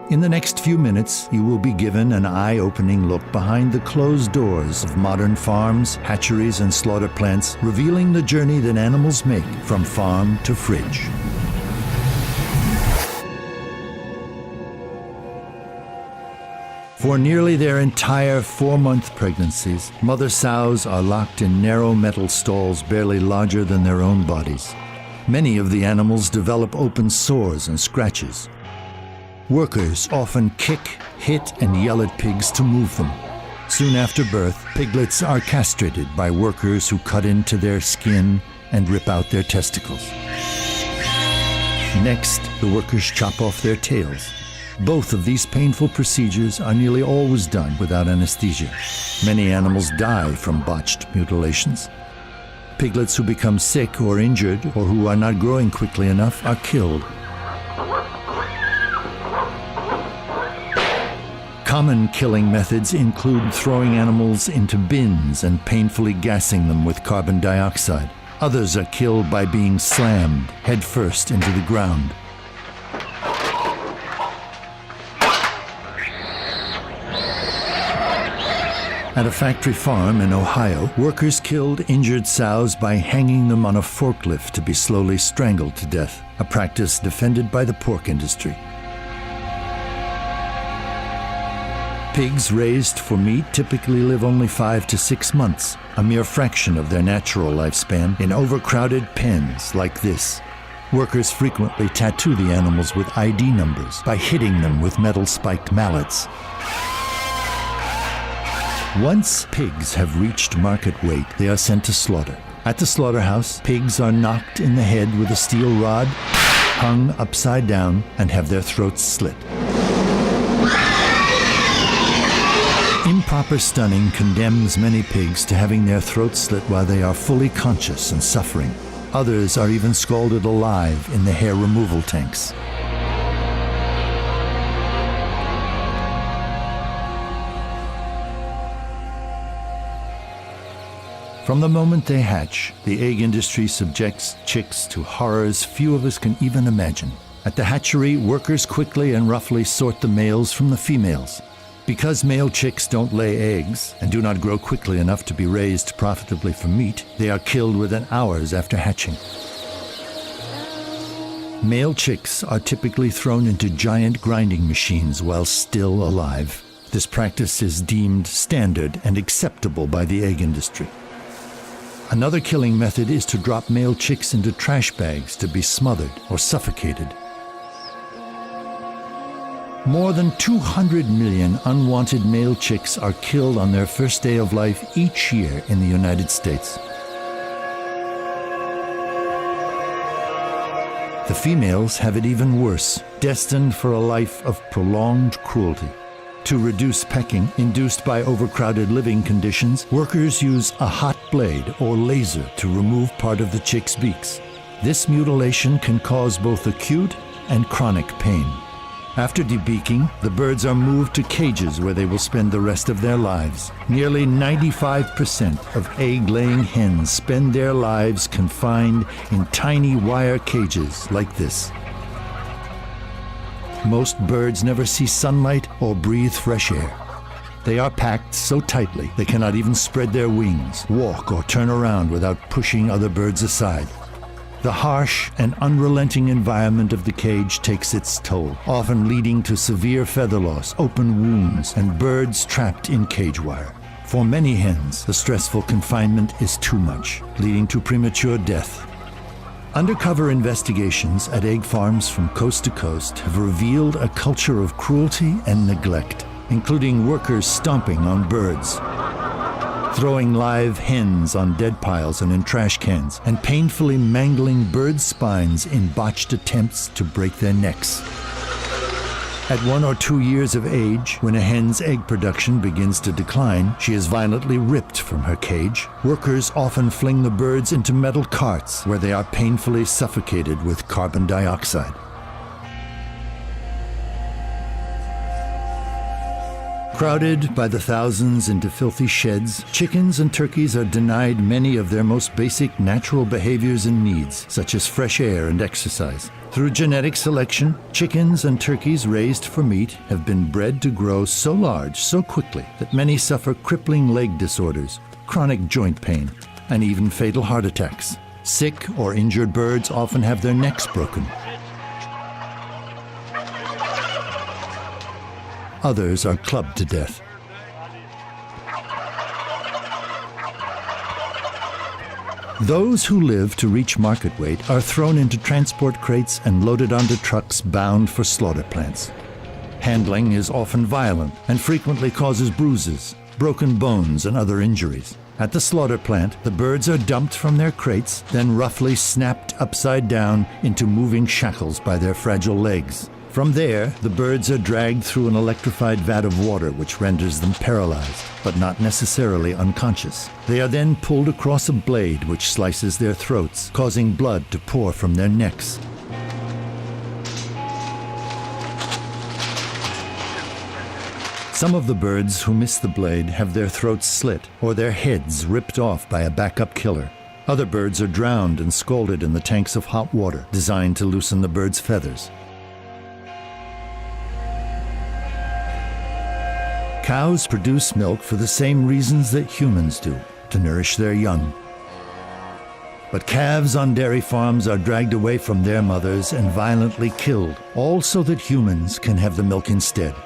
In the next few minutes, you will be given an eye-opening look behind the closed doors of modern farms, hatcheries, and slaughter plants, revealing the journey that animals make from farm to fridge. For nearly their entire 4-month pregnancies, mother sows are locked in narrow metal stalls barely larger than their own bodies. Many of the animals develop open sores and scratches. Workers often kick, hit, and yell at pigs to move them. Soon after birth, piglets are castrated by workers who cut into their skin and rip out their testicles. Next, the workers chop off their tails. Both of these painful procedures are nearly always done without anesthesia. Many animals die from botched mutilations. Piglets who become sick or injured or who are not growing quickly enough are killed. Common killing methods include throwing animals into bins and painfully gassing them with carbon dioxide. Others are killed by being slammed headfirst into the ground. At a factory farm in Ohio, workers killed injured sows by hanging them on a forklift to be slowly strangled to death, a practice defended by the pork industry. Pigs raised for meat typically live only 5 to 6 months, a mere fraction of their natural lifespan, in overcrowded pens like this. Workers frequently tattoo the animals with ID numbers by hitting them with metal-spiked mallets. Once pigs have reached market weight, they are sent to slaughter. At the slaughterhouse, pigs are knocked in the head with a steel rod, hung upside down, and have their throats slit. Improper stunning condemns many pigs to having their throats slit while they are fully conscious and suffering. Others are even scalded alive in the hair removal tanks. From the moment they hatch, the egg industry subjects chicks to horrors few of us can even imagine. At the hatchery, workers quickly and roughly sort the males from the females. Because male chicks don't lay eggs and do not grow quickly enough to be raised profitably for meat, they are killed within hours after hatching. Male chicks are typically thrown into giant grinding machines while still alive. This practice is deemed standard and acceptable by the egg industry. Another killing method is to drop male chicks into trash bags to be smothered or suffocated. More than 200 million unwanted male chicks are killed on their first day of life each year in the United States. The females have it even worse, destined for a life of prolonged cruelty. To reduce pecking induced by overcrowded living conditions, workers use a hot blade or laser to remove part of the chick's beaks. This mutilation can cause both acute and chronic pain. After debeaking, the birds are moved to cages where they will spend the rest of their lives. Nearly 95% of egg-laying hens spend their lives confined in tiny wire cages like this. Most birds never see sunlight or breathe fresh air. They are packed so tightly they cannot even spread their wings, walk, or turn around without pushing other birds aside. The harsh and unrelenting environment of the cage takes its toll, often leading to severe feather loss, open wounds, and birds trapped in cage wire. For many hens, the stressful confinement is too much, leading to premature death. Undercover investigations at egg farms from coast to coast have revealed a culture of cruelty and neglect, including workers stomping on birds, throwing live hens on dead piles and in trash cans, and painfully mangling bird spines in botched attempts to break their necks. At 1 or 2 years of age, when a hen's egg production begins to decline, she is violently ripped from her cage. Workers often fling the birds into metal carts where they are painfully suffocated with carbon dioxide. Crowded by the thousands into filthy sheds, chickens and turkeys are denied many of their most basic natural behaviors and needs, such as fresh air and exercise. Through genetic selection, chickens and turkeys raised for meat have been bred to grow so large so quickly that many suffer crippling leg disorders, chronic joint pain, and even fatal heart attacks. Sick or injured birds often have their necks broken. Others are clubbed to death. Those who live to reach market weight are thrown into transport crates and loaded onto trucks bound for slaughter plants. Handling is often violent and frequently causes bruises, broken bones, and other injuries. At the slaughter plant, the birds are dumped from their crates, then roughly snapped upside down into moving shackles by their fragile legs. From there, the birds are dragged through an electrified vat of water which renders them paralyzed, but not necessarily unconscious. They are then pulled across a blade which slices their throats, causing blood to pour from their necks. Some of the birds who miss the blade have their throats slit or their heads ripped off by a backup killer. Other birds are drowned and scalded in the tanks of hot water designed to loosen the bird's feathers. Cows produce milk for the same reasons that humans do, to nourish their young. But calves on dairy farms are dragged away from their mothers and violently killed, all so that humans can have the milk instead.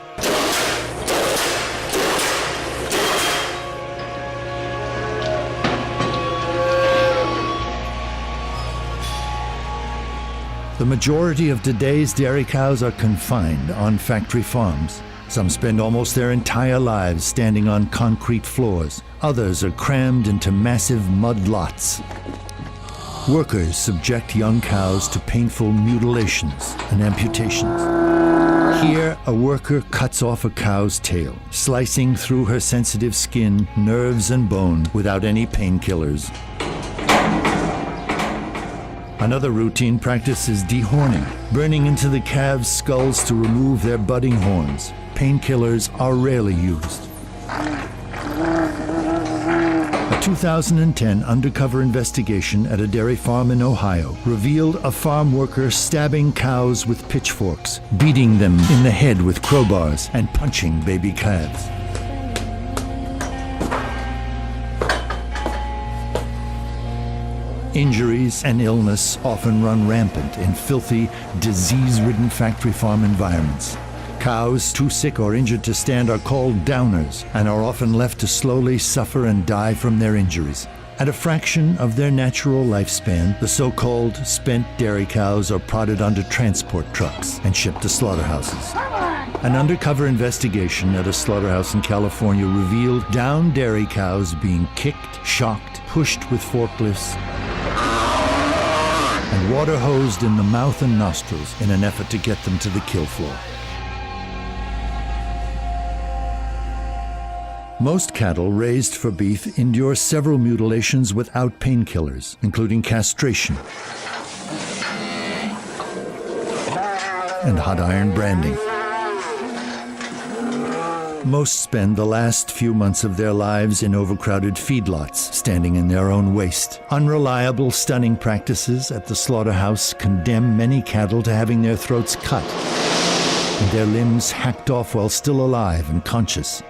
The majority of today's dairy cows are confined on factory farms. Some spend almost their entire lives standing on concrete floors. Others are crammed into massive mud lots. Workers subject young cows to painful mutilations and amputations. Here, a worker cuts off a cow's tail, slicing through her sensitive skin, nerves, and bone without any painkillers. Another routine practice is dehorning, burning into the calves' skulls to remove their budding horns. Painkillers are rarely used. A 2010 undercover investigation at a dairy farm in Ohio revealed a farm worker stabbing cows with pitchforks, beating them in the head with crowbars, and punching baby calves. Injuries and illness often run rampant in filthy, disease-ridden factory farm environments. Cows too sick or injured to stand are called downers and are often left to slowly suffer and die from their injuries. At a fraction of their natural lifespan, the so-called spent dairy cows are prodded onto transport trucks and shipped to slaughterhouses. An undercover investigation at a slaughterhouse in California revealed downed dairy cows being kicked, shocked, pushed with forklifts, and water hosed in the mouth and nostrils in an effort to get them to the kill floor. Most cattle raised for beef endure several mutilations without painkillers, including castration and hot iron branding. Most spend the last few months of their lives in overcrowded feedlots, standing in their own waste. Unreliable stunning practices at the slaughterhouse condemn many cattle to having their throats cut and their limbs hacked off while still alive and conscious.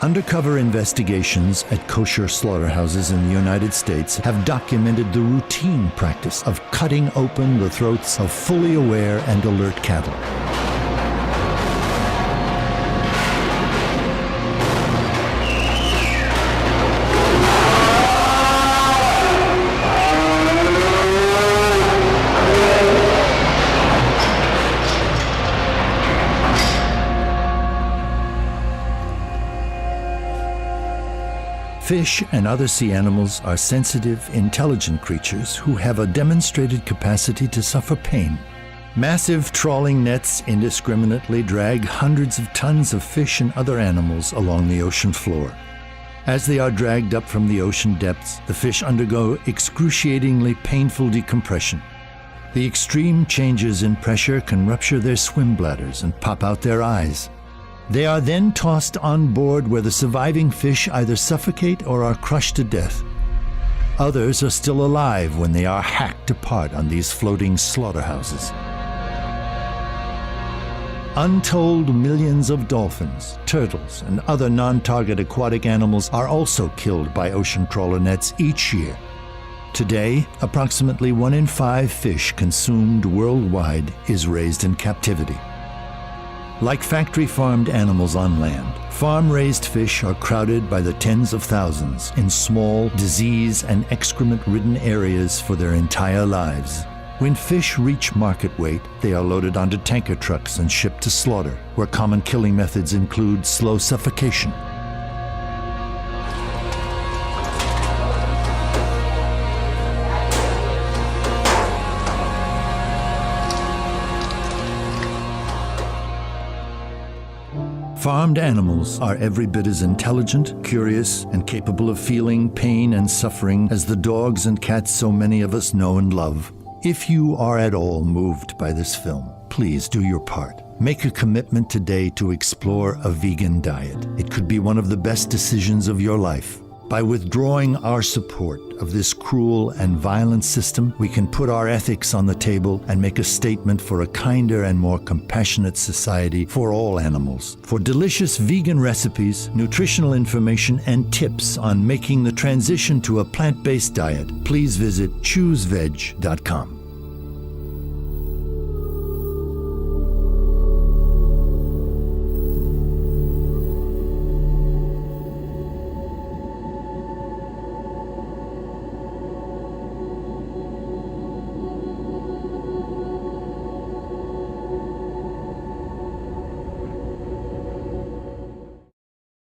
Undercover investigations at kosher slaughterhouses in the United States have documented the routine practice of cutting open the throats of fully aware and alert cattle. Fish and other sea animals are sensitive, intelligent creatures who have a demonstrated capacity to suffer pain. Massive trawling nets indiscriminately drag hundreds of tons of fish and other animals along the ocean floor. As they are dragged up from the ocean depths, the fish undergo excruciatingly painful decompression. The extreme changes in pressure can rupture their swim bladders and pop out their eyes. They are then tossed on board where the surviving fish either suffocate or are crushed to death. Others are still alive when they are hacked apart on these floating slaughterhouses. Untold millions of dolphins, turtles, and other non-target aquatic animals are also killed by ocean trawler nets each year. Today, approximately 1 in 5 fish consumed worldwide is raised in captivity. Like factory-farmed animals on land, farm-raised fish are crowded by the tens of thousands in small, disease- and excrement-ridden areas for their entire lives. When fish reach market weight, they are loaded onto tanker trucks and shipped to slaughter, where common killing methods include slow suffocation. Farmed animals are every bit as intelligent, curious, and capable of feeling pain and suffering as the dogs and cats so many of us know and love. If you are at all moved by this film, please do your part. Make a commitment today to explore a vegan diet. It could be one of the best decisions of your life. By withdrawing our support of this cruel and violent system, we can put our ethics on the table and make a statement for a kinder and more compassionate society for all animals. For delicious vegan recipes, nutritional information, and tips on making the transition to a plant-based diet, please visit chooseveg.com.